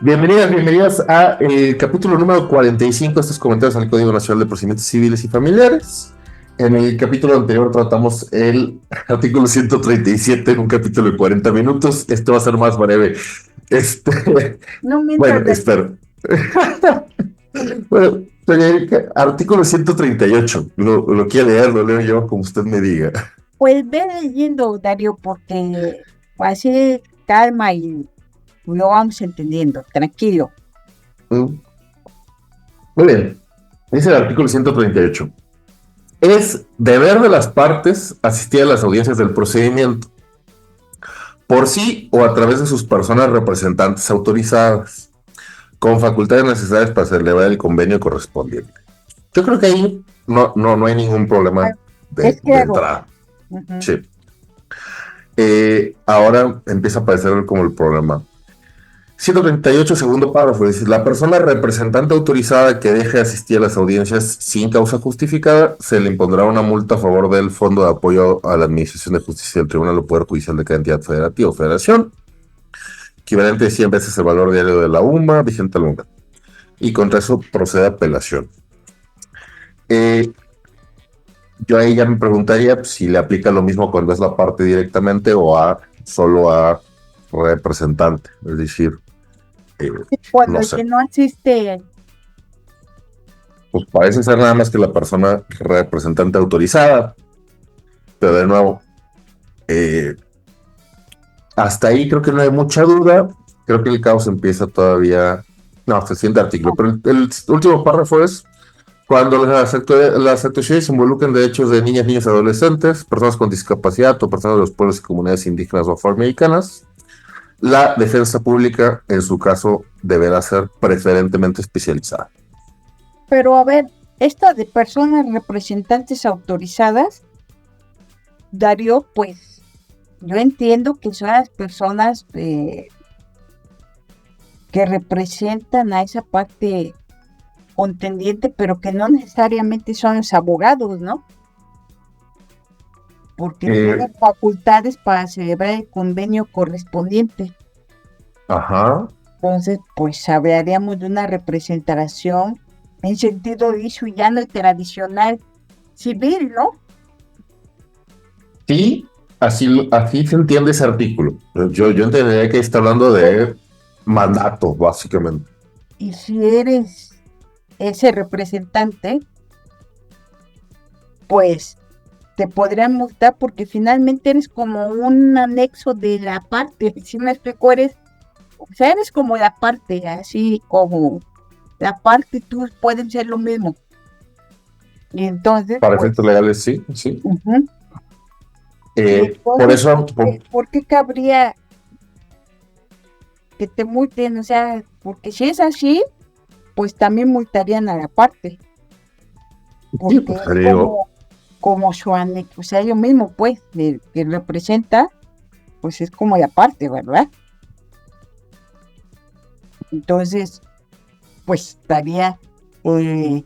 Bienvenidas a el capítulo número 45 de estos comentarios al Código Nacional de Procedimientos Civiles y Familiares. En el capítulo anterior tratamos el artículo 137 en un capítulo de 40 minutos. Este va a ser más breve. No Bueno, mientas de espero. Bueno, doña Erika, artículo 138. Lo quiere leer, lo leo yo como usted me diga. pues ve leyendo, Darío, porque así calma y lo vamos entendiendo, tranquilo. Muy bien. Dice el artículo 138. Es deber de las partes asistir a las audiencias del procedimiento por sí o a través de sus personas representantes autorizadas, con facultades necesarias para celebrar el convenio correspondiente. Yo creo que ahí no hay ningún Ah, problema es de claro. entrada. Ujú. Sí. Ahora empieza a aparecer como el problema. 138, segundo párrafo, dice, la persona representante autorizada que deje de asistir a las audiencias sin causa justificada, se le impondrá una multa a favor del Fondo de Apoyo a la Administración de Justicia del Tribunal o Poder Judicial de cada entidad federativa o federación, equivalente a 100 veces el valor diario de la UMA vigente al momento. Y contra eso procede apelación. Eh, yo ahí ya me preguntaría si le aplica lo mismo cuando es la parte directamente o solo a representante, es decir, eh, Cuando no el sé. que no asiste, Pues parece ser nada más que la persona representante autorizada, pero de nuevo, eh, hasta ahí creo que no hay mucha duda, creo que el caos empieza todavía, no, hasta el siguiente artículo, pero el último párrafo es, cuando las actuaciones involucran derechos de niñas, niños, adolescentes, personas con discapacidad o personas de los pueblos y comunidades indígenas o afroamericanas, la defensa pública, en su caso, deberá ser preferentemente especializada. pero a ver, esta de personas representantes autorizadas, Darío, pues yo entiendo que son las personas que representan a esa parte contendiente, pero que no necesariamente son los abogados, ¿no? Porque Eh, tienen facultades para celebrar el convenio correspondiente. ajá. Entonces, pues hablaríamos de una representación en sentido liso y llano y tradicional civil, ¿no? Sí, así se entiende ese artículo. Yo entendería que está hablando Bueno, de mandato, básicamente. y si eres ese representante, pues te podrían multar porque finalmente eres como un anexo de la parte, si me explico, o sea, eres como la parte, así como la parte y tú pueden ser lo mismo. Y entonces, Para efectos pues, legales, sí, sí. ujú. Y Por entonces, eso, ¿por qué cabría que te multen? O sea, porque si es así, pues también multarían a la parte, sí, porque pues es digo, como su anexo, o sea, ellos mismos, pues, que representa, pues es como la parte, ¿verdad? Entonces, pues estaría eh,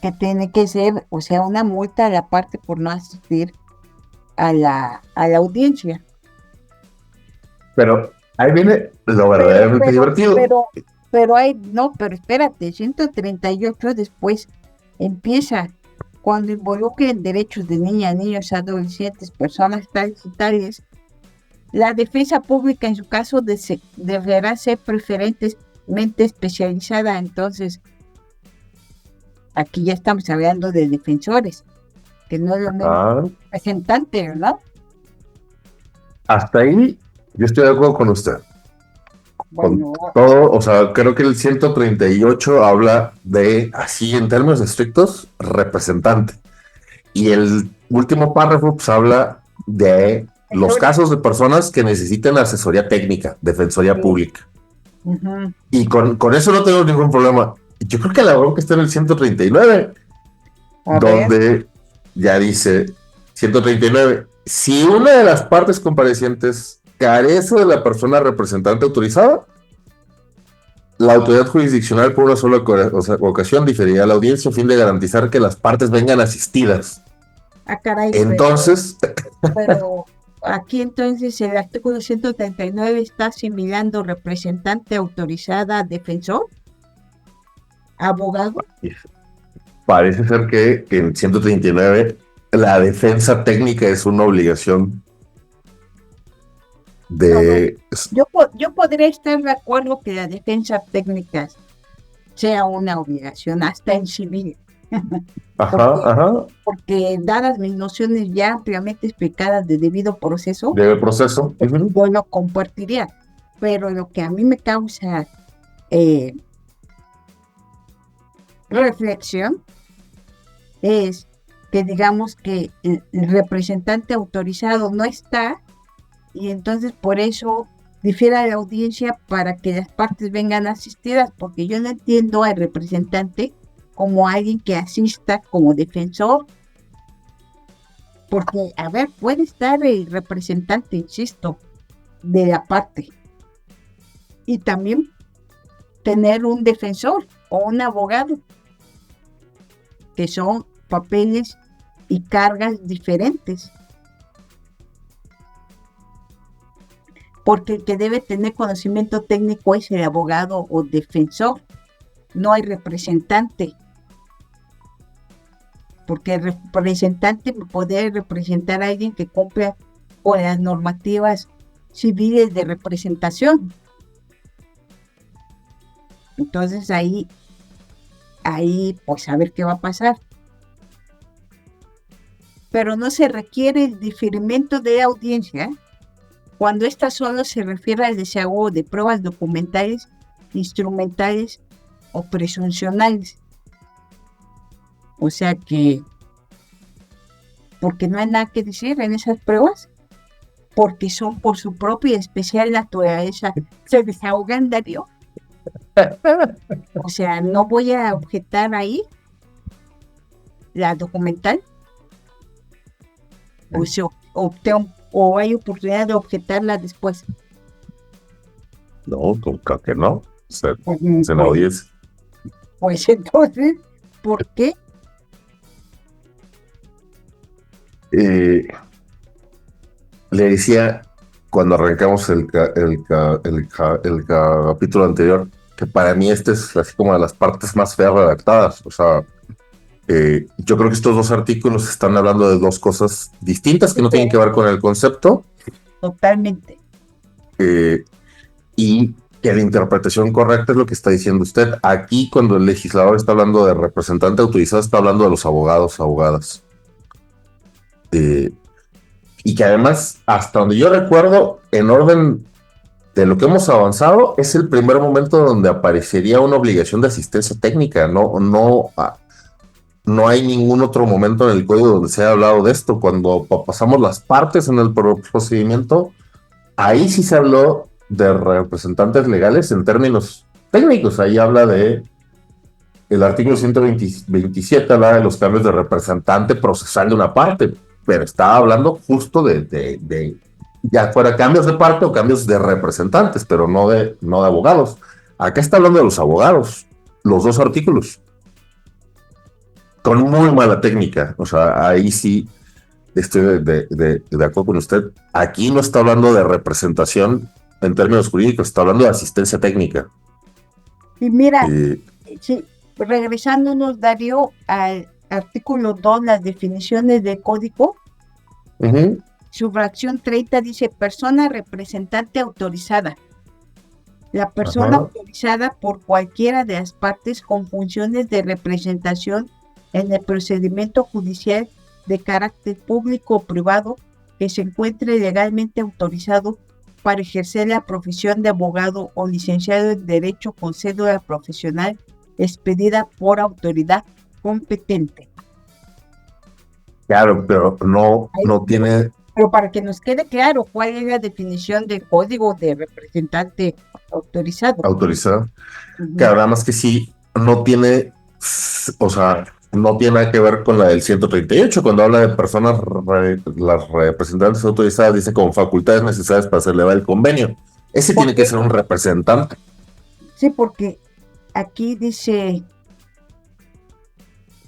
que tiene que ser, o sea, una multa a la parte por no asistir a la audiencia. pero ahí viene lo Pero, verdaderamente pero, divertido. pero, pero hay, no, pero espérate, 138 después empieza cuando involucren derechos de niñas, niños, adolescentes, personas tales y tales. La defensa pública en su caso deberá ser preferentemente especializada. Entonces, aquí ya estamos hablando de defensores, que no es lo mismo Ah, representante, ¿verdad? hasta ahí yo estoy de acuerdo con usted. Con Bueno, todo, o sea, creo que el 138 habla de, así en términos estrictos, representante. Y el último párrafo pues, habla de los defensores, casos de personas que necesiten asesoría técnica, defensoría sí. pública. Ujú. Y con eso no tengo ningún problema. Yo creo que la bronca está en el 139, A ver, donde ya dice 139, si una de las partes comparecientes carece de la persona representante autorizada, la autoridad jurisdiccional por una sola ocasión diferirá la audiencia a fin de garantizar que las partes vengan asistidas. caray, Entonces, pero, aquí entonces el artículo 139 está asimilando representante autorizada, defensor, abogado. Parece ser que en 139 la defensa técnica es una obligación No, no, de... yo podría estar de acuerdo que la defensa técnica sea una obligación, hasta en civil, Ajá, porque, ajá, porque dadas mis nociones ya ampliamente explicadas de debido proceso, debe proceso. Ujú. yo lo compartiría. Pero lo que a mí me causa eh, reflexión es que digamos que el representante autorizado no está y entonces por eso difiere la audiencia para que las partes vengan asistidas, porque yo no entiendo al representante como alguien que asista como defensor, porque, a ver, puede estar el representante, insisto, de la parte y también tener un defensor o un abogado, que son papeles y cargas diferentes, porque el que debe tener conocimiento técnico es el abogado o defensor, no hay representante, porque el representante puede representar a alguien que cumpla con las normativas civiles de representación. Entonces ahí pues a ver qué va a pasar. Pero no se requiere el diferimiento de audiencia cuando esta solo se refiere al desahogo de pruebas documentales, instrumentales o presuncionales. O sea que, porque no hay nada que decir en esas pruebas, porque son por su propia y especial naturaleza, se desahogan, Darío. O sea, no voy a objetar ahí la documental, o hay oportunidad de objetarla después. No, creo que no. Se Pues, la audiencia. pues entonces, ¿por qué? Le decía cuando arrancamos el capítulo anterior que para mí este es así como de las partes más feas redactadas. O sea, yo creo que estos dos artículos están hablando de dos cosas distintas que no tienen que ver con el concepto Totalmente. y que la interpretación correcta es lo que está diciendo usted. Aquí cuando el legislador está hablando de representante autorizado está hablando de los abogados, abogadas. Y que además, hasta donde yo recuerdo, en orden de lo que hemos avanzado, es el primer momento donde aparecería una obligación de asistencia técnica. No hay ningún otro momento en el código donde se haya hablado de esto. Cuando pasamos las partes en el procedimiento, ahí sí se habló de representantes legales en términos técnicos. Ahí habla de el artículo 127, habla de los cambios de representante procesal de una parte, pero estaba hablando justo de ya fuera cambios de parte o cambios de representantes, pero no de abogados. Acá está hablando de los abogados, los dos artículos, con muy mala técnica. O sea, ahí sí estoy de acuerdo con usted. Aquí no está hablando de representación en términos jurídicos, está hablando de asistencia técnica. Y mira, sí, regresándonos, Darío, al artículo 2, las definiciones de código, su fracción 30 dice persona representante autorizada. La persona autorizada por cualquiera de las partes con funciones de representación en el procedimiento judicial de carácter público o privado que se encuentre legalmente autorizado para ejercer la profesión de abogado o licenciado en Derecho con cédula profesional expedida por autoridad competente. Claro, pero no tiene... Pero para que nos quede claro cuál es la definición del código de representante autorizado. Autorizado. Claro, nada más que sí, no tiene, o sea, no tiene nada que ver con la del 138, cuando habla de personas, las representantes autorizadas, dice con facultades necesarias para celebrar el convenio. Ese tiene que ser un representante. Sí, porque aquí dice,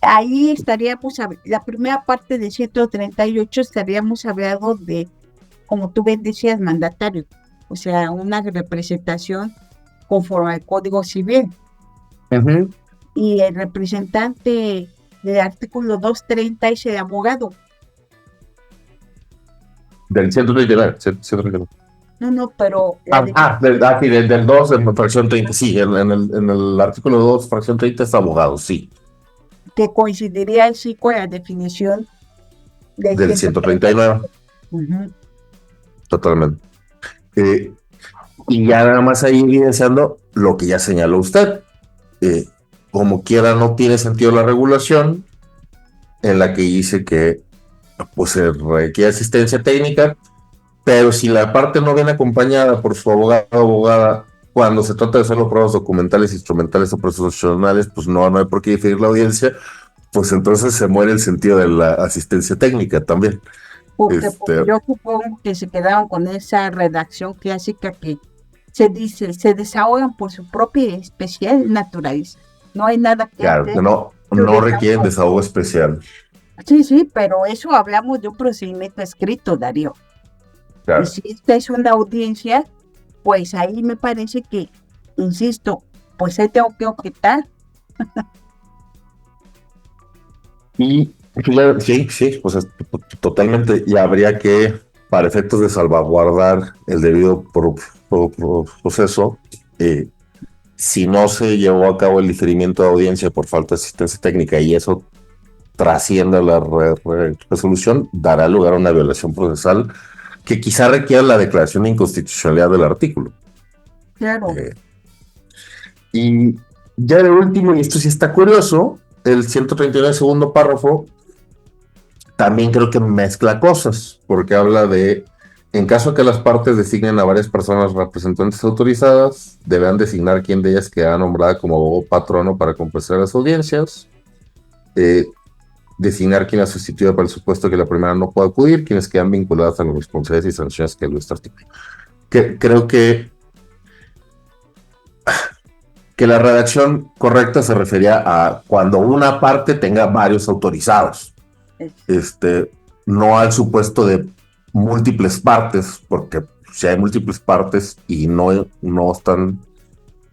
ahí estaríamos, la primera parte del 138 estaríamos hablando de como tú bien decías, mandatario, o sea, una representación conforme al Código Civil. Ujú. Y el representante del artículo 230 es el abogado. Del 139, 139. No, pero Del 2, en fracción 30, sí, en el artículo 2, fracción 30 es abogado, sí, que coincidiría así con la definición del del 139, 139. Ujú. totalmente. Eh, y ya nada más ahí evidenciando lo que ya señaló usted. Eh, Como quiera, no tiene sentido la regulación en la que dice que pues, se requiere asistencia técnica, pero si la parte no viene acompañada por su abogado o abogada, cuando se trata de solo pruebas documentales, instrumentales o procesales, pues no hay por qué diferir la audiencia, pues entonces se muere el sentido de la asistencia técnica también. Porque pues, Este, yo supongo que se quedaron con esa redacción clásica que se dice, se desahogan por su propia y especial naturaleza. No hay nada que claro, hacer. que no, Su no requieren desahogo. desahogo especial. Sí, pero eso hablamos de un procedimiento escrito, Darío. Y Claro. si esta es una audiencia, pues ahí me parece que, insisto, pues ahí tengo que objetar. Y claro, sí, sí, pues totalmente. Y habría que, para efectos de salvaguardar el debido proceso, eh, si no se llevó a cabo el diferimiento de audiencia por falta de asistencia técnica y eso trasciende la resolución, dará lugar a una violación procesal que quizá requiera la declaración de inconstitucionalidad del artículo. Claro, Eh, y ya de último, y esto sí está curioso, el 139 segundo párrafo también creo que mezcla cosas, porque habla de, en caso que las partes designen a varias personas representantes autorizadas, deberán designar quién de ellas queda nombrada como abogado patrono para compensar las audiencias, eh, designar quién la sustituye para el supuesto que la primera no pueda acudir, quienes quedan vinculadas a las responsabilidades y sanciones que este artículo. Creo que la redacción correcta se refería a cuando una parte tenga varios autorizados. es- No al supuesto de múltiples partes, porque si hay múltiples partes y no están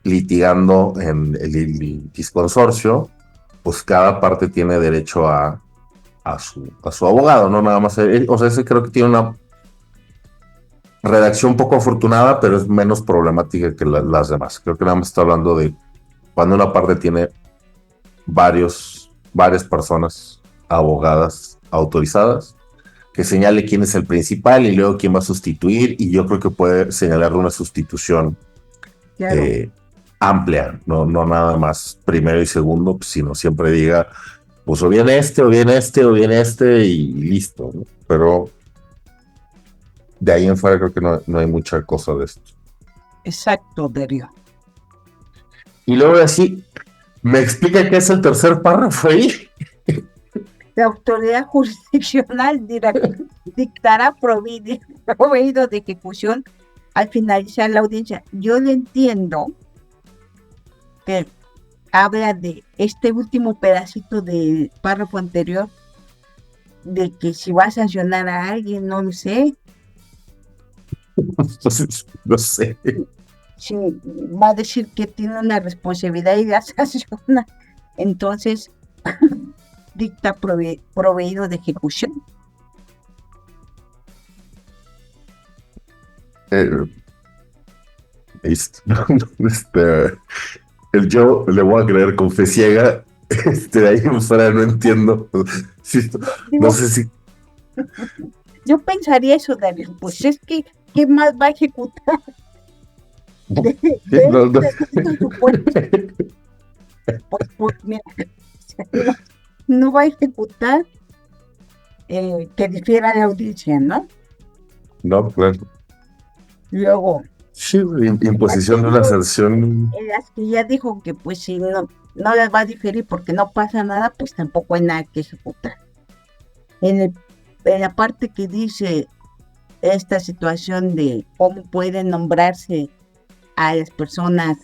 litigando en el consorcio, pues cada parte tiene derecho a su abogado, no nada más. O sea, ese creo que tiene una redacción poco afortunada, pero es menos problemática que las demás. Creo que nada más está hablando de cuando una parte tiene varias personas abogadas autorizadas, que señale quién es el principal y luego quién va a sustituir, y yo creo que puede señalar una sustitución claro. eh, amplia, no nada más primero y segundo, sino siempre diga, pues o viene este, o viene este, o viene este, y listo, ¿no? Pero de ahí en fuera creo que no hay mucha cosa de esto. Exacto, Darío. Y luego así, ¿me explica qué es el tercer párrafo ahí? La autoridad jurisdiccional dictará proveído de ejecución al finalizar la audiencia. Yo le entiendo que habla de este último pedacito del párrafo anterior, de que si va a sancionar a alguien, no lo sé, Entonces, no sé. si va a decir que tiene una responsabilidad y la sanciona, entonces dicta proveído de ejecución. Eh, yo le voy a creer con fe ciega. De ahí en fuera no entiendo. No Digo, sé si. yo pensaría eso, Daniel, pues es que, ¿qué más va a ejecutar de No, no. estos supuestos? Pues mira, no, no va a ejecutar que difiera la audiencia, ¿no? No, claro. Luego, Sí, las que, imposición de una sanción. en las que ya dijo que pues si no las va a diferir porque no pasa nada, pues tampoco hay nada que ejecutar. En la parte que dice esta situación de cómo pueden nombrarse a las personas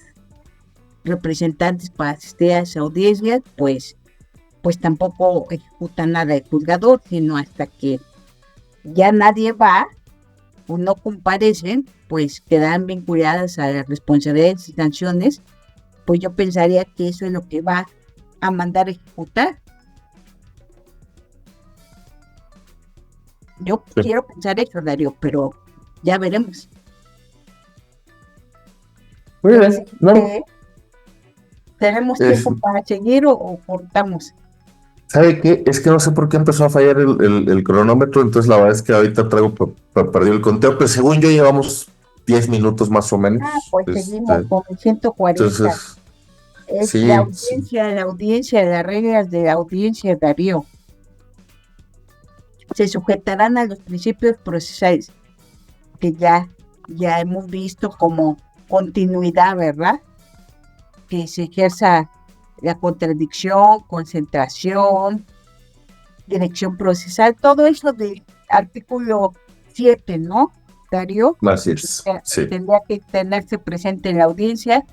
representantes para asistir a esa audiencia, pues tampoco ejecuta nada el juzgador, sino hasta que ya nadie va, o no comparecen, pues quedan vinculadas a las responsabilidades y sanciones, pues yo pensaría que eso es lo que va a mandar a ejecutar. Yo Sí. quiero pensar eso, Darío, pero ya veremos. Muy ¿Qué bien, no, dice? ¿Tenemos es, tiempo para seguir o cortamos? ¿sabe qué? Es que no sé por qué empezó a fallar el cronómetro, entonces la verdad es que ahorita traigo, perdió el conteo, pero según yo llevamos 10 minutos más o Ah, menos. pues seguimos con el 140. Entonces, Es sí, sí, la audiencia, las reglas de la audiencia, Darío. Se sujetarán a los principios procesales que ya hemos visto como continuidad, ¿verdad? Que se ejerza la contradicción, concentración, dirección procesal, todo eso del artículo 7, ¿no, Darío? así es, sí. Tendría que tenerse presente en la audiencia.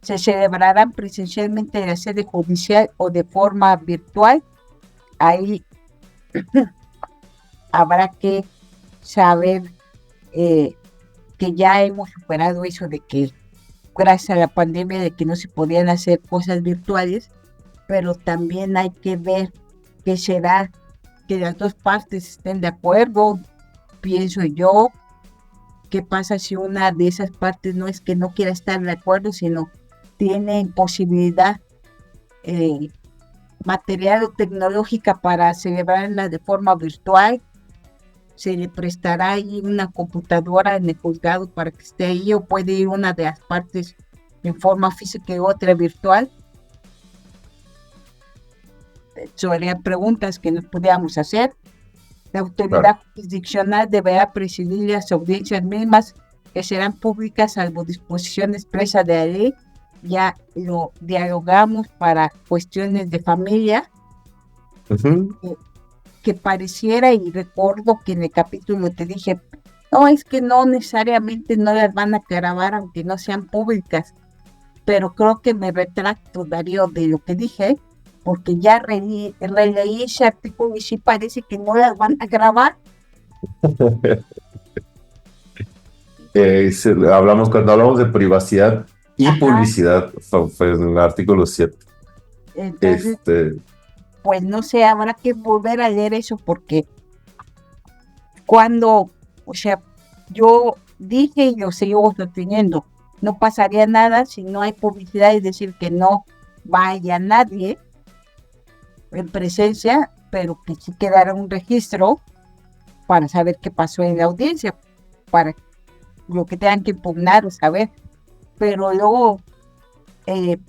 Se celebrarán presencialmente en la sede judicial o de forma virtual. Ahí habrá que saber que ya hemos superado eso de que gracias a la pandemia de que no se podían hacer cosas virtuales, pero también hay que ver qué será que las dos partes estén de acuerdo, pienso yo. ¿Qué pasa si una de esas partes no es que no quiera estar de acuerdo, sino tiene imposibilidad material o tecnológica para celebrarla de forma virtual? ¿Se le prestará ahí una computadora en el juzgado para que esté ahí, o puede ir una de las partes en forma física y otra virtual? Serían preguntas que nos podíamos hacer. La Claro. autoridad jurisdiccional deberá presidir las audiencias mismas, que serán públicas salvo disposición expresa de la ley. Ya lo dialogamos para cuestiones de familia, Ujú. que pareciera, y recuerdo que en el capítulo te dije, no, es que no necesariamente no las van a grabar aunque no sean públicas, pero creo que me retracto, Darío, de lo que dije, porque ya releí ese artículo y sí parece que no las van a grabar. Hablamos cuando hablamos de privacidad y Ajá, publicidad, fue en el artículo 7. entonces, Este, pues no sé, habrá que volver a leer eso porque cuando, o sea, yo dije y lo sigo sosteniendo, no pasaría nada si no hay publicidad, es decir, que no vaya nadie en presencia, pero que sí quedara un registro para saber qué pasó en la audiencia, para lo que tengan que impugnar o saber. Pero luego,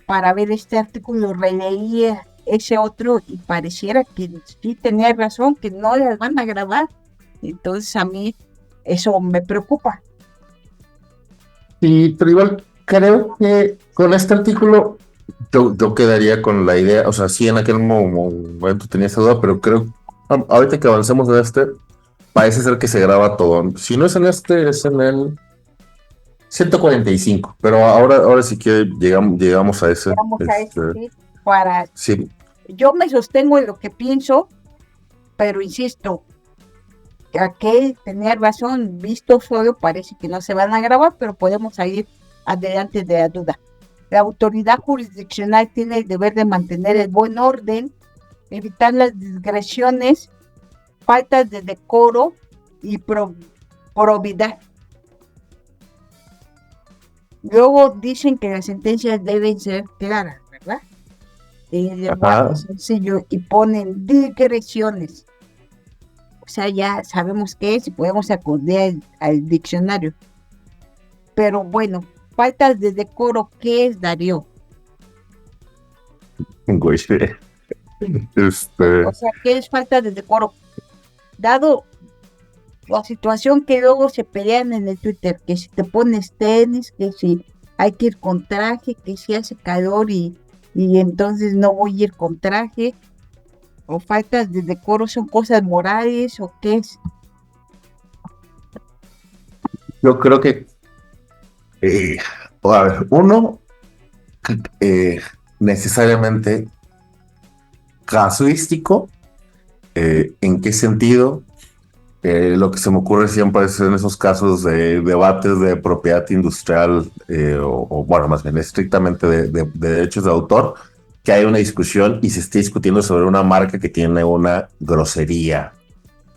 para ver este artículo, releí ese otro y pareciera que sí tenía razón, que no las van a grabar. Entonces a mí eso me preocupa. sí, pero igual creo que con este artículo yo quedaría con la idea, o sea, sí en aquel momento tenía esa duda, pero creo, ahorita que avancemos en este, parece ser que se graba todo. Si no es en este, es en el 145, pero ahora sí que llegamos a ese. Vamos a eso, ¿sí? Para, Sí, yo me sostengo en lo que pienso, pero insisto, aquel tenía razón, visto solo parece que no se van a grabar, pero podemos salir adelante de la duda. La autoridad jurisdiccional tiene el deber de mantener el buen orden, evitar las digresiones, faltas de decoro y probidad. Luego dicen que las sentencias deben ser claras, ¿verdad? El lenguaje ajá. sencillo, y ponen digresiones. O sea, ya sabemos qué es y podemos acudir al diccionario. Pero bueno, faltas de decoro, ¿qué es, Darío? Güey, O este, sea, ¿qué es falta de decoro? Dado la situación que luego se pelean en el Twitter, que si te pones tenis, que si hay que ir con traje, que si hace calor y entonces no voy a ir con traje, o faltas de decoro son cosas morales, o qué es. yo creo que, eh, a ver, uno, eh, necesariamente casuístico, ¿en qué sentido? Lo que se me ocurre siempre es en esos casos de debates de propiedad industrial, bueno, más bien estrictamente de derechos de autor, que hay una discusión y se esté discutiendo sobre una marca que tiene una grosería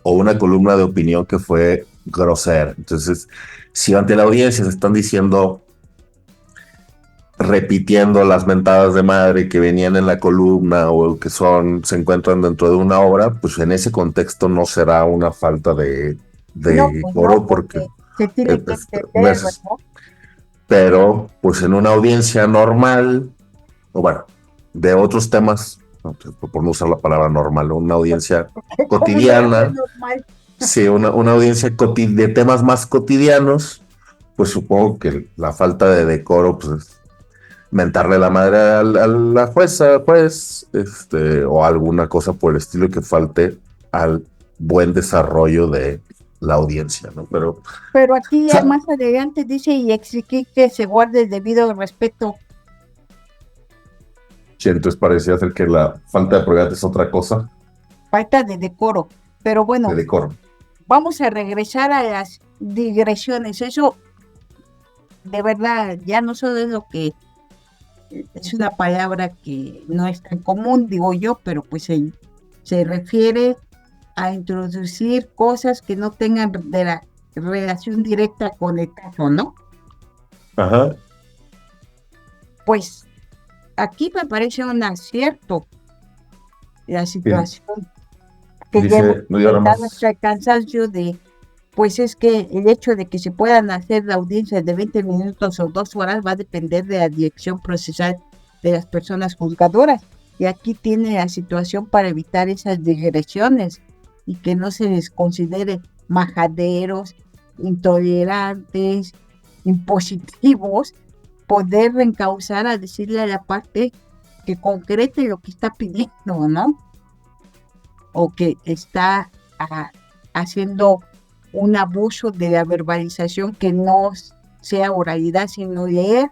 o una columna de opinión que fue grosera. Entonces, si ante la audiencia se están diciendo, repitiendo las mentadas de madre que venían en la columna o que se encuentran dentro de una obra, pues en ese contexto no será una falta No, de pues no, coro porque porque se tiene que pues, entender, meses. ¿no? Pero pues en una audiencia normal, o bueno, de otros temas, no, por no usar la palabra normal, una audiencia ¿Cómo no va a ser cotidiana, normal? sí, una audiencia de temas más cotidianos, pues supongo que la falta de decoro, pues mentarle la madre a la jueza, pues, o alguna cosa por el estilo que falte al buen desarrollo de la audiencia, ¿no? Pero, o Pero aquí ya sea, más adelante dice y exigir que se guarde el debido respeto, sí, entonces parecía ser que la falta de probidad es otra cosa falta de decoro. Pero de bueno, decoro. vamos a regresar a las digresiones. Eso de verdad ya no solo es lo que es una palabra que no es tan común, digo yo, pero pues se refiere a introducir cosas que no tengan de la relación directa con el caso, ¿no? Ajá. Pues aquí me parece un acierto la Bien. situación que ya hemos Dice, no, y ahora comentado más. hasta el cansancio de, pues es que el hecho de que se puedan hacer la audiencia de 20 minutos o 2 horas va a depender de la dirección procesal de las personas juzgadoras. Y aquí tiene la situación para evitar esas digresiones y que no se les considere majaderos, intolerantes, impositivos, poder reencauzar a decirle a la parte que concrete lo que está pidiendo, ¿no? O que está ah, haciendo un abuso de la verbalización que no sea oralidad, sino leer.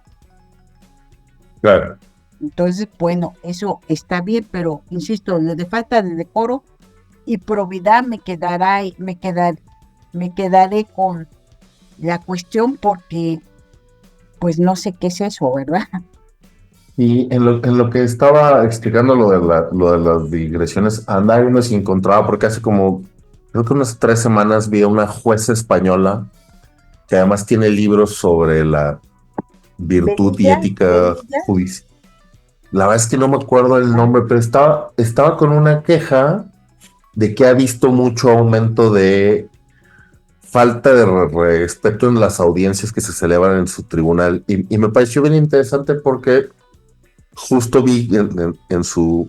Claro. Entonces, bueno, eso está bien, pero insisto, de falta de decoro y probidad me quedaré con la cuestión porque pues no sé qué es eso, ¿verdad? Y en lo que estaba explicando lo de las digresiones, andaba uno se encontraba, porque hace como, creo que unas 3 semanas vi a una jueza española que además tiene libros sobre la virtud y Velilla, ética Velilla, judicial. La verdad es que no me acuerdo el ah, nombre, pero estaba con una queja de que ha visto mucho aumento de falta de respeto en las audiencias que se celebran en su tribunal. Y me pareció bien interesante porque justo vi en su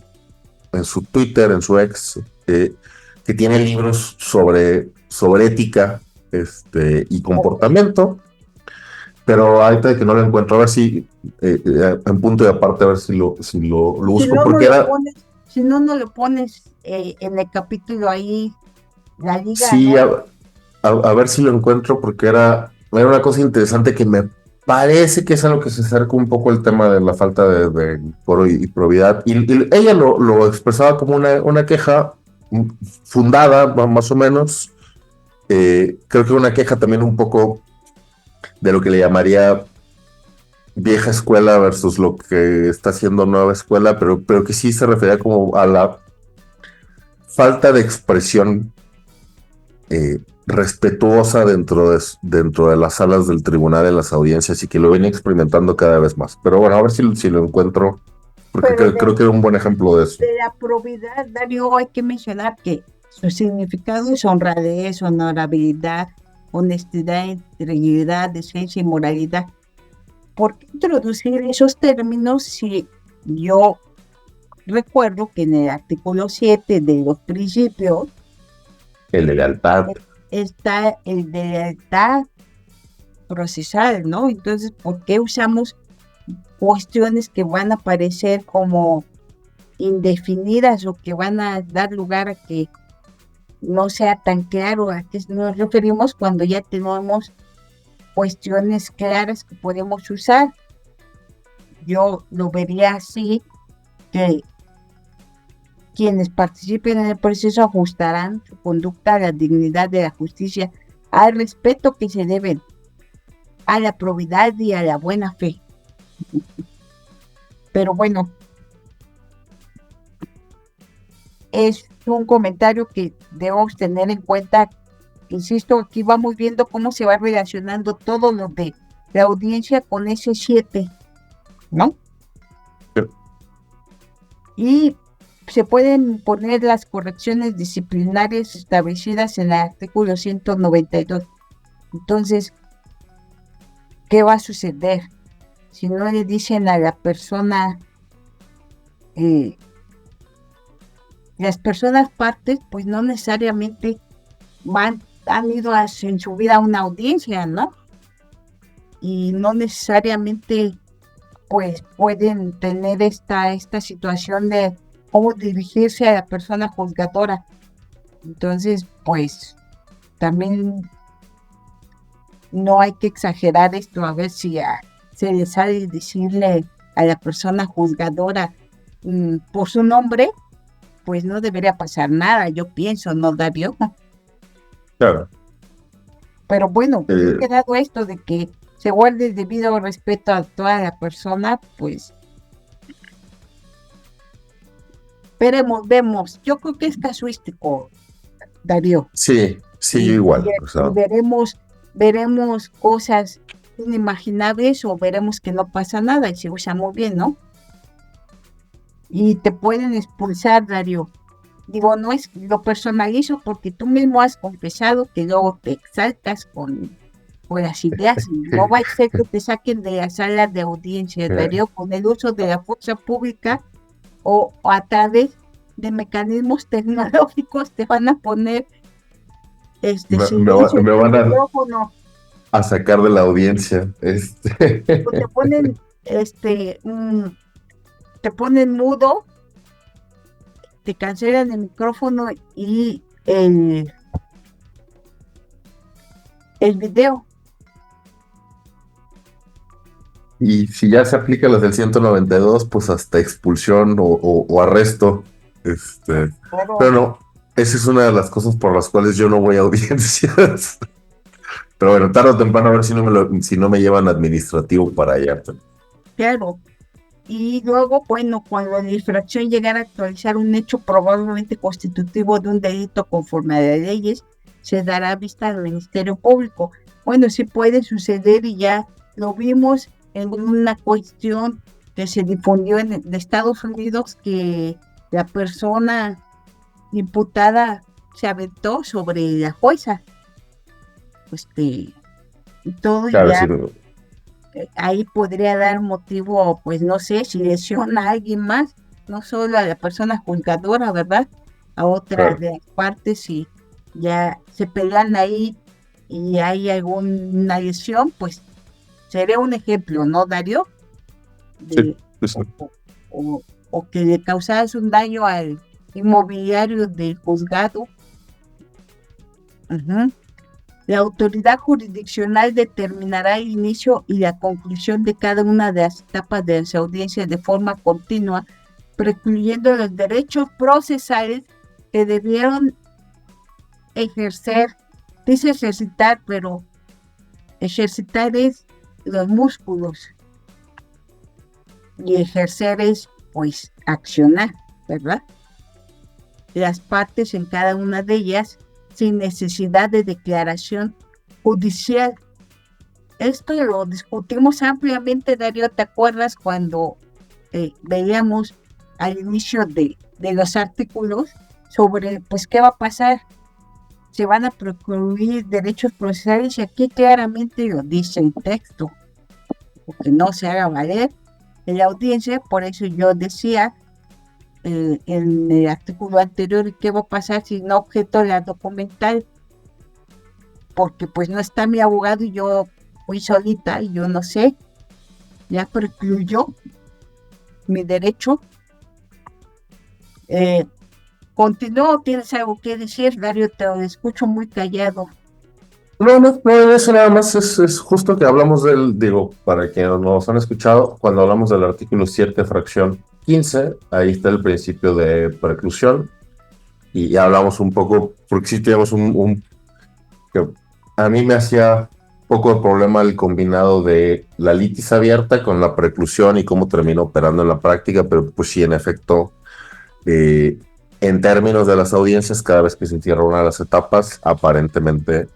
Twitter, en su ex, que tiene libros sobre ética y ok. comportamiento, pero ahorita que no lo encuentro, a ver si, en punto de aparte, a ver si lo Si busco, no, no porque lo era, pones, si no, no lo pones en el capítulo ahí, la liga, sí, ¿no? a ver si lo encuentro, porque era una cosa interesante que me parece que es algo que se acerca un poco el tema de la falta de coro y probidad. Y ella lo expresaba como una queja mm, fundada, más o menos. Creo que una queja también un poco de lo que le llamaría vieja escuela versus lo que está haciendo nueva escuela, pero que sí se refería como a la falta de expresión respetuosa dentro de las salas del tribunal en las audiencias y que lo viene experimentando cada vez más. Pero bueno, a ver si lo encuentro, porque Pero creo que era un buen ejemplo de eso. de la probidad, Darío, hay que mencionar que su significado es honradez, honorabilidad, honestidad, integridad, decencia y moralidad. ¿Por qué introducir esos términos si yo recuerdo que en el artículo 7 de los principios El de lealtad, está el de lealtad procesal, ¿no? Entonces, ¿por qué usamos cuestiones que van a parecer como indefinidas o que van a dar lugar a que no sea tan claro a qué nos referimos cuando ya tenemos cuestiones claras que podemos usar? Yo lo vería así, que quienes participen en el proceso ajustarán su conducta a la dignidad de la justicia, al respeto que se deben, a la probidad y a la buena fe. Pero bueno, es un comentario que debemos tener en cuenta. Insisto, aquí vamos viendo cómo se va relacionando todo lo de la audiencia con ese 7, ¿no? Sí. Y se pueden poner las correcciones disciplinarias establecidas en el artículo 192. Entonces, ¿qué va a suceder? Si no le dicen a la persona, las personas partes, pues no necesariamente han ido en su vida a una audiencia, ¿no? Y no necesariamente pues pueden tener esta situación de cómo dirigirse a la persona juzgadora. Entonces, pues también no hay que exagerar esto, a ver si se le sale decirle a la persona juzgadora por su nombre, pues no debería pasar nada, yo pienso, ¿no, Darío? Claro. Pero bueno, quedado esto de que se guarde el debido respeto a toda la persona, pues vemos. Yo creo que es casuístico, Darío. Sí, yo igual. Veremos cosas inimaginables o veremos que no pasa nada y se usa muy bien, ¿no? Y te pueden expulsar, Darío. Digo, no es lo personalizo porque tú mismo has confesado que luego te exaltas con las ideas y no va a ser que te saquen de la sala de audiencia, Darío, con el uso de la fuerza pública o a través de mecanismos tecnológicos te van a poner me van a sacar de la audiencia. O te ponen te ponen mudo, te cancelan el micrófono y el video. Y si ya se aplica las del 192, pues hasta expulsión o arresto. Pero no, esa es una de las cosas por las cuales yo no voy a audiencias. Pero bueno, tarde o temprano a ver si no me llevan administrativo para allá. Claro. Y luego, bueno, cuando la infracción llegara a actualizar un hecho probablemente constitutivo de un delito conforme a las leyes, se dará vista al Ministerio Público. Bueno, sí puede suceder y ya lo vimos en una cuestión que se difundió de Estados Unidos, que la persona imputada se aventó sobre la jueza. Y todo, claro, ya sí. Ahí podría dar motivo, pues no sé, si lesiona a alguien más, no solo a la persona juzgadora, ¿verdad? A otras de las partes, y ya se pelean ahí y hay alguna lesión, pues sería un ejemplo, ¿no, Darío? Sí. O que le causaras un daño al inmobiliario del juzgado. Uh-huh. La autoridad jurisdiccional determinará el inicio y la conclusión de cada una de las etapas de las audiencias de forma continua, precluyendo los derechos procesales que debieron ejercer. Dice ejercitar, pero ejercitar es los músculos y ejercer es, pues, accionar, ¿verdad? Las partes en cada una de ellas sin necesidad de declaración judicial. Esto lo discutimos ampliamente, Darío, ¿te acuerdas cuando veíamos al inicio de los artículos sobre, pues, qué va a pasar? Se van a precluir derechos procesales y aquí claramente lo dice el texto, porque no se haga valer en la audiencia. Por eso yo decía en el artículo anterior, ¿qué va a pasar si no objeto la documental? Porque pues no está mi abogado y yo fui solita y yo no sé, ya precluyó mi derecho. Continúo, ¿tienes algo que decir, Darío? Te lo escucho muy callado. No, eso nada más es justo que hablamos para quienes nos han escuchado, cuando hablamos del artículo 7, fracción 15, ahí está el principio de preclusión, y ya hablamos un poco, porque sí teníamos que a mí me hacía poco de problema el combinado de la litis abierta con la preclusión y cómo terminó operando en la práctica, pero pues sí, en efecto, eh, en términos de las audiencias, cada vez que se cierra una de las etapas, aparentemente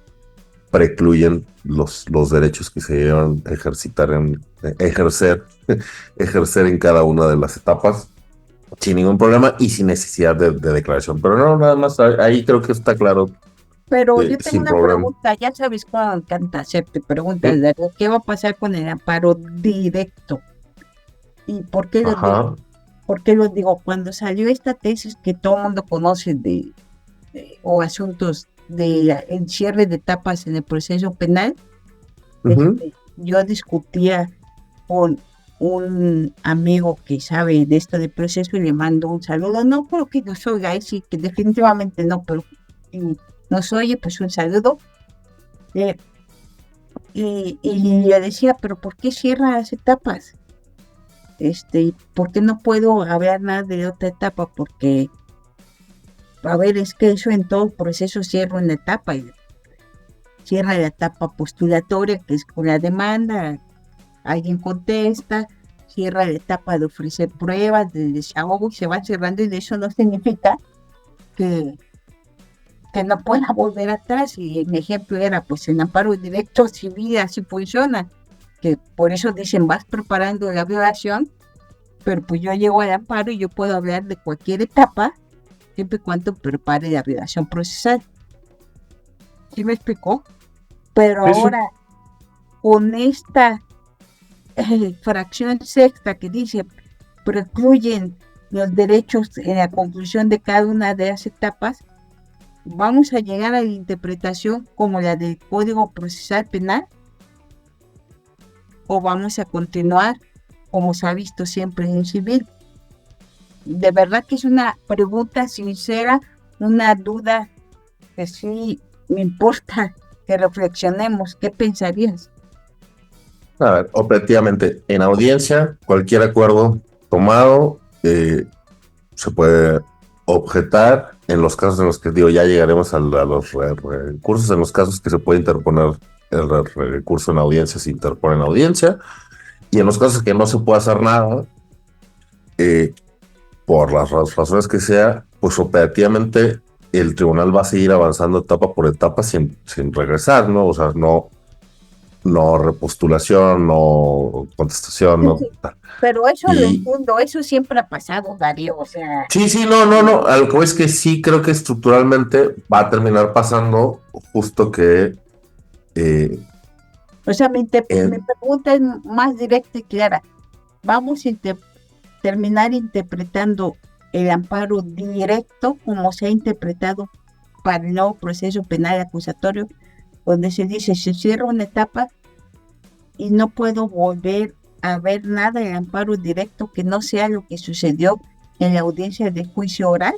precluyen los derechos que se deben ejercitar ejercer, ejercer en cada una de las etapas sin ningún problema y sin necesidad de declaración. Pero no, nada más, ahí creo que está claro, Pero yo tengo sin una problema. pregunta, ya sabes cómo me encanta hacerte preguntas, Sí. ¿verdad? ¿Qué va a pasar con el amparo directo? ¿Y por qué lo digo? Ajá. ¿Por qué lo digo? Cuando salió esta tesis que todo el mundo conoce o asuntos el cierre de etapas en el proceso penal, Ujú. yo discutía con un amigo que sabe de esto del proceso y le mando un saludo. No creo que nos oiga, sí, que definitivamente no, pero si nos oye, pues un saludo. Eh, y le decía, pero ¿por qué cierra las etapas? ¿Por qué no puedo hablar nada de otra etapa? Porque, a ver, es que eso en todo proceso cierra una etapa y cierra la etapa postulatoria, que es con la demanda, alguien contesta, cierra la etapa de ofrecer pruebas, de desahogo y se va cerrando y eso no significa que, que no pueda volver atrás. Y mi ejemplo era, pues, el amparo directo civil así funciona, que por eso dicen, vas preparando la violación, pero pues yo llego al amparo y yo puedo hablar de cualquier etapa, siempre y cuando prepare la violación procesal. ¿Sí me explicó? Pero Sí, sí. ahora, con esta fracción sexta que dice, precluyen los derechos en la conclusión de cada una de las etapas, vamos a llegar a la interpretación como la del Código Procesal Penal o vamos a continuar como se ha visto siempre en el civil. De verdad que es una pregunta sincera, una duda que sí me importa que reflexionemos. ¿Qué pensarías? A ver, objetivamente, en audiencia, cualquier acuerdo tomado se puede objetar en los casos en los que, digo, ya llegaremos a los recursos, en los casos que se puede interponer el recurso en audiencia, se interpone en audiencia, y en los casos que no se puede hacer nada, eh, por las razones que sea, pues operativamente el tribunal va a seguir avanzando etapa por etapa sin regresar, ¿no? O sea, no repostulación, no contestación, Sí, no. sí. Pero eso lo Y entiendo, eso siempre ha pasado, Darío. O sea, sí, sí, no, no, no. A lo que voy es que sí creo que estructuralmente va a terminar pasando justo que mi en- pregunta es más directa y clara. Vamos a terminar interpretando el amparo directo como se ha interpretado para el nuevo proceso penal acusatorio, donde se dice se cierra una etapa y no puedo volver a ver nada del amparo directo que no sea lo que sucedió en la audiencia de juicio oral.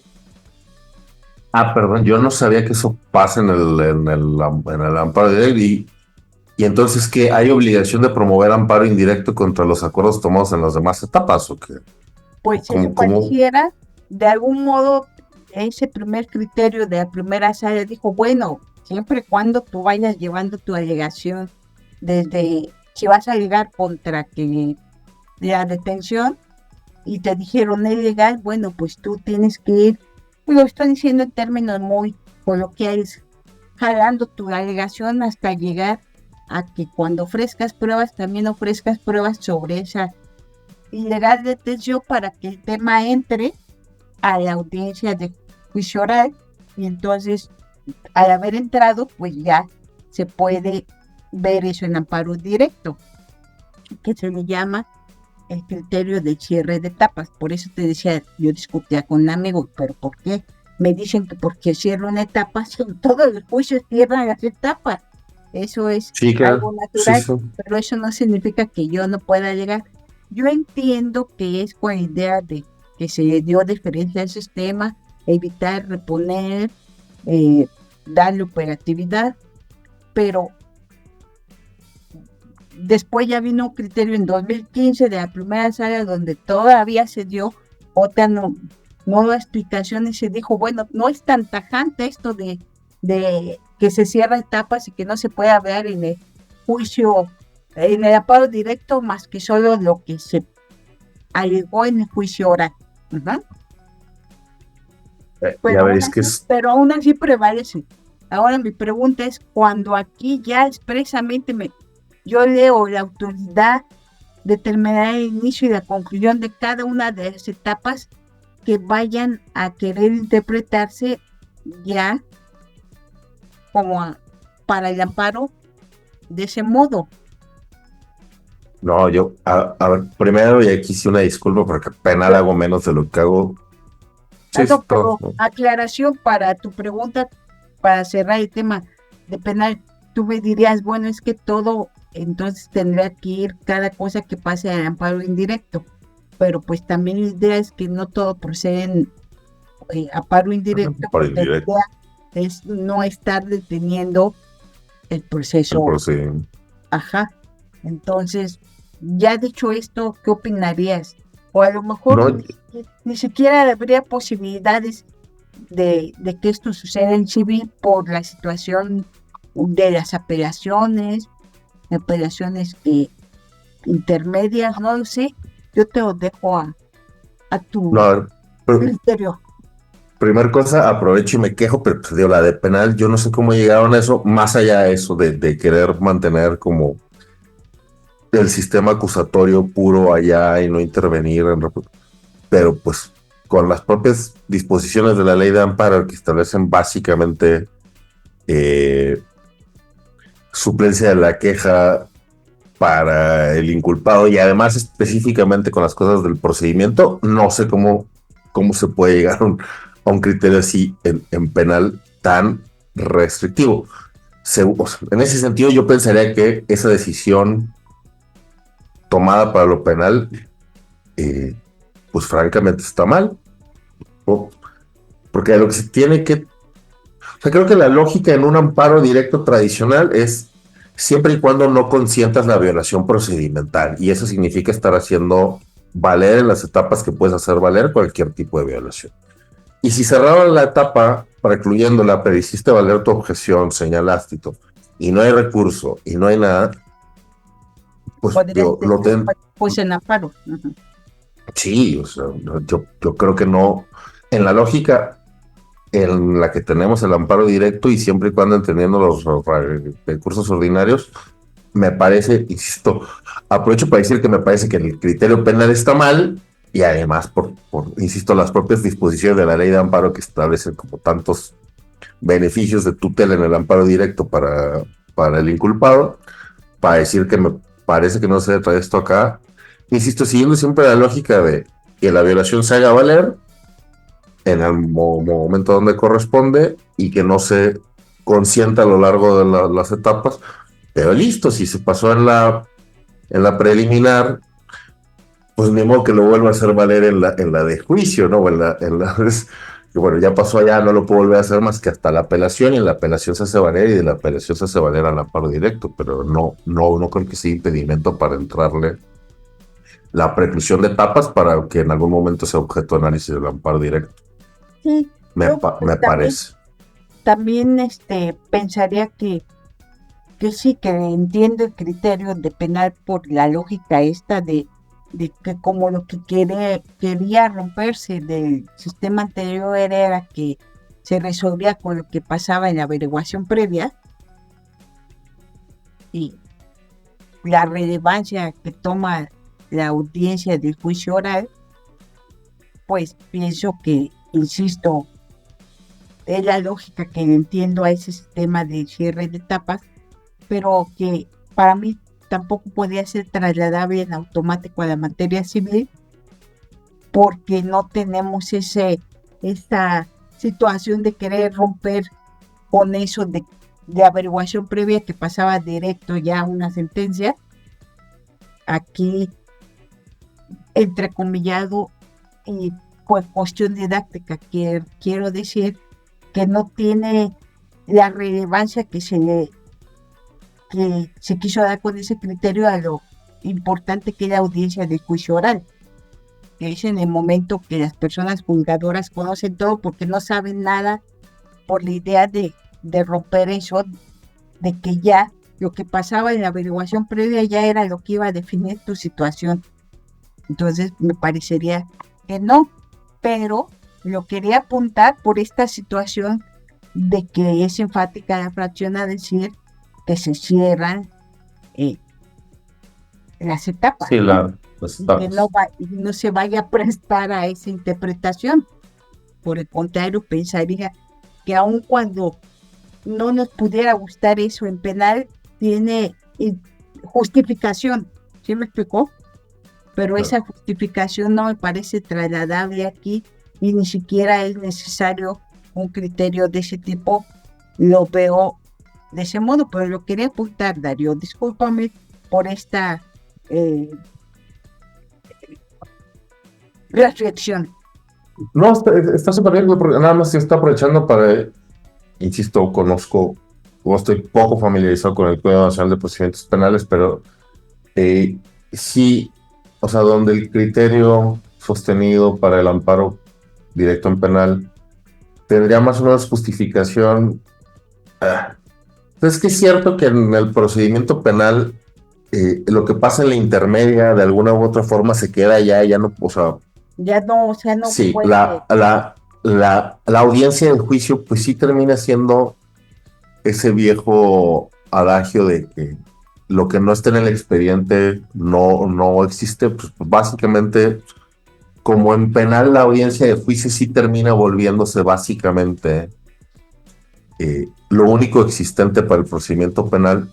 perdón, yo no sabía que eso pasa en el amparo directo y entonces que hay obligación de promover amparo indirecto contra los acuerdos tomados en las demás etapas o qué, Pues eso cómo. pareciera, de algún modo, ese primer criterio de la primera sala dijo, bueno, siempre y cuando tú vayas llevando tu alegación desde, si vas a alegar contra que la detención y te dijeron es legal, bueno, pues tú tienes que ir, lo estoy diciendo en términos muy coloquiales, jalando tu alegación hasta llegar a que cuando ofrezcas pruebas, también ofrezcas pruebas sobre esa ilegal detención para que el tema entre a la audiencia de juicio oral y entonces al haber entrado pues ya se puede ver eso en amparo directo, que se le llama el criterio de cierre de etapas. Por eso te decía, yo discutía con un amigo, pero ¿por qué? Me dicen que porque cierro una etapa, si todos los juicios cierran las etapas. Eso es Sí, algo claro, sí, natural, sí. pero eso no significa que yo no pueda llegar. Yo entiendo que es con la idea de que se le dio deferencia al sistema, evitar reponer, eh, darle operatividad, pero después ya vino un criterio en 2015 de la primera sala donde todavía se dio otra nueva explicación y se dijo, bueno, no es tan tajante esto de que se cierra etapas y que no se puede hablar en el juicio, en el amparo directo, más que solo lo que se alegó en el juicio oral. Ajá. Y a ver, es que es, Pero aún así prevalece. Ahora mi pregunta es, cuando aquí ya expresamente yo leo la autoridad determinará el inicio y la conclusión de cada una de las etapas que vayan a querer interpretarse ya como para el amparo de ese modo. no, a ver, primero, y aquí sí una disculpa porque penal hago menos de lo que hago. Sí, sí, No, todo, pero ¿no? aclaración para tu pregunta, para cerrar el tema de penal, tú me dirías, bueno, es que todo, entonces tendría que ir cada cosa que pase al amparo indirecto, pero pues también la idea es que no todo procede en amparo indirecto, Por porque la indirecto, idea es no estar deteniendo el el proceso. procedimiento. Ajá. Entonces, ya dicho esto, ¿qué opinarías? O a lo mejor No, ni siquiera habría posibilidades de que esto suceda en civil por la situación de las apelaciones que intermedias, no lo sé. Yo te lo dejo a no, tu a ver, criterio. primer cosa, aprovecho y me quejo, pero pues, digo, la de penal, yo no sé cómo llegaron a eso, más allá de eso, de querer mantener como el sistema acusatorio puro allá y no intervenir pero pues con las propias disposiciones de la ley de amparo que establecen básicamente eh, suplencia de la queja para el inculpado y además específicamente con las cosas del procedimiento, no sé cómo se puede llegar a un criterio así en penal tan restrictivo. O sea, en ese sentido, yo pensaría que esa decisión tomada para lo penal, eh, pues francamente está mal, ¿no? Porque lo que se tiene que, o sea, creo que la lógica en un amparo directo tradicional es siempre y cuando no consientas la violación procedimental, y eso significa estar haciendo valer en las etapas que puedes hacer valer cualquier tipo de violación. Y si cerraban la etapa precluyéndola, pero hiciste valer tu objeción, señalaste y todo, y no hay recurso y no hay nada, pues Podrías lo decir, ten, pues en amparo. Ujú. sí, o sea, yo creo que no, en la lógica en la que tenemos el amparo directo y siempre y cuando entendiendo los recursos ordinarios, me parece, insisto, aprovecho para decir que me parece que el criterio penal está mal y además insisto, las propias disposiciones de la ley de amparo que establecen como tantos beneficios de tutela en el amparo directo para el inculpado, para decir que me parece que no se debe traer esto acá. Insisto, siguiendo siempre la lógica de que la violación se haga valer en el momento donde corresponde y que no se consienta a lo largo de las etapas. Pero listo, si se pasó en la preliminar, pues ni modo que lo vuelva a hacer valer en la de juicio, ¿no? O que bueno, ya pasó allá, no lo puedo volver a hacer más que hasta la apelación, y en la apelación se hace valer y de la apelación se hace valer al amparo directo, pero no creo que sea impedimento para entrarle la preclusión de etapas para que en algún momento sea objeto de análisis del amparo directo. Sí, yo Me también, parece. también pensaría que sí, que entiendo el criterio de penal por la lógica esta de que como lo que quería romperse del sistema anterior era que se resolvía con lo que pasaba en la averiguación previa y la relevancia que toma la audiencia del juicio oral, pues pienso que, insisto, es la lógica que entiendo a ese sistema de cierre de etapas, pero que para mí tampoco podía ser trasladable en automático a la materia civil porque no tenemos esa situación de querer romper con eso de averiguación previa que pasaba directo ya a una sentencia. Aquí, entrecomillado, y por cuestión didáctica, quiero decir que no tiene la relevancia que se le que se quiso dar con ese criterio a lo importante que es la audiencia de juicio oral, que es en el momento que las personas juzgadoras conocen todo porque no saben nada, por la idea de romper eso, de que ya lo que pasaba en la averiguación previa ya era lo que iba a definir tu situación. Entonces me parecería que no, pero lo quería apuntar por esta situación de que es enfática la fracción a decir que se cierran las etapas, Sí, ¿no? las Y que etapas. no se vaya a prestar a esa interpretación. Por el contrario, pensaría que aun cuando no nos pudiera gustar eso en penal, tiene justificación, ¿sí me explicó? Pero Claro. esa justificación no me parece trasladable aquí y ni siquiera es necesario un criterio de ese tipo. Lo veo de ese modo, pero lo quería apuntar, Darío. Discúlpame por esta reflexión. No, está súper bien, güey, porque nada más se está aprovechando para, insisto, conozco, o estoy poco familiarizado con el Código Nacional de Procedimientos Penales, pero eh, sí, o sea, donde el criterio sostenido para el amparo directo en penal tendría más o menos justificación. Ah, es que es cierto que en el procedimiento penal lo que pasa en la intermedia de alguna u otra forma se queda ya no, o sea, Ya no, o sea, no sí, puede. la audiencia del juicio pues sí termina siendo ese viejo adagio de que lo que no está en el expediente no existe, pues básicamente como en penal la audiencia de juicio sí termina volviéndose básicamente lo único existente para el procedimiento penal,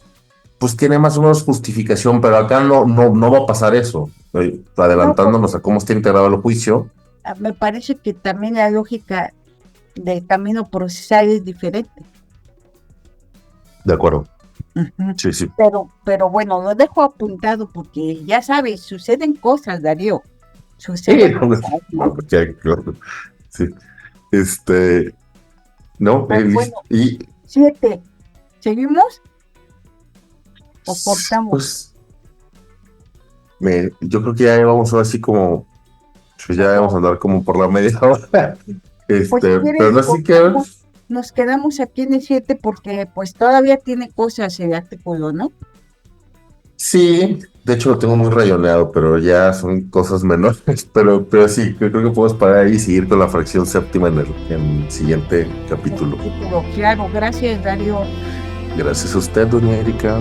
pues tiene más o menos justificación, pero acá no va a pasar eso. No, Adelantándonos porque a cómo está integrado el juicio. me parece que también la lógica del camino procesal es diferente. De acuerdo. Ujú. Sí, sí. Pero bueno, lo dejo apuntado porque ya sabes, suceden cosas, Darío. Sí, Suceden no, cosas, ¿no? claro. Sí. Este, no, Pero bueno, listo. Y 7. ¿Seguimos o cortamos? pues yo creo que ya vamos ahora así como, pues ya vamos a Como, andar como por la media hora. pues si Pero quieres, no sé qué. nos quedamos aquí en el 7 porque pues todavía tiene cosas el artículo, ¿no? Sí, de hecho lo tengo muy rayoneado, pero ya son cosas menores. Pero sí, creo que podemos parar ahí y seguir con la fracción séptima en el siguiente capítulo. Claro, gracias, Darío. Gracias a usted, doña Erika.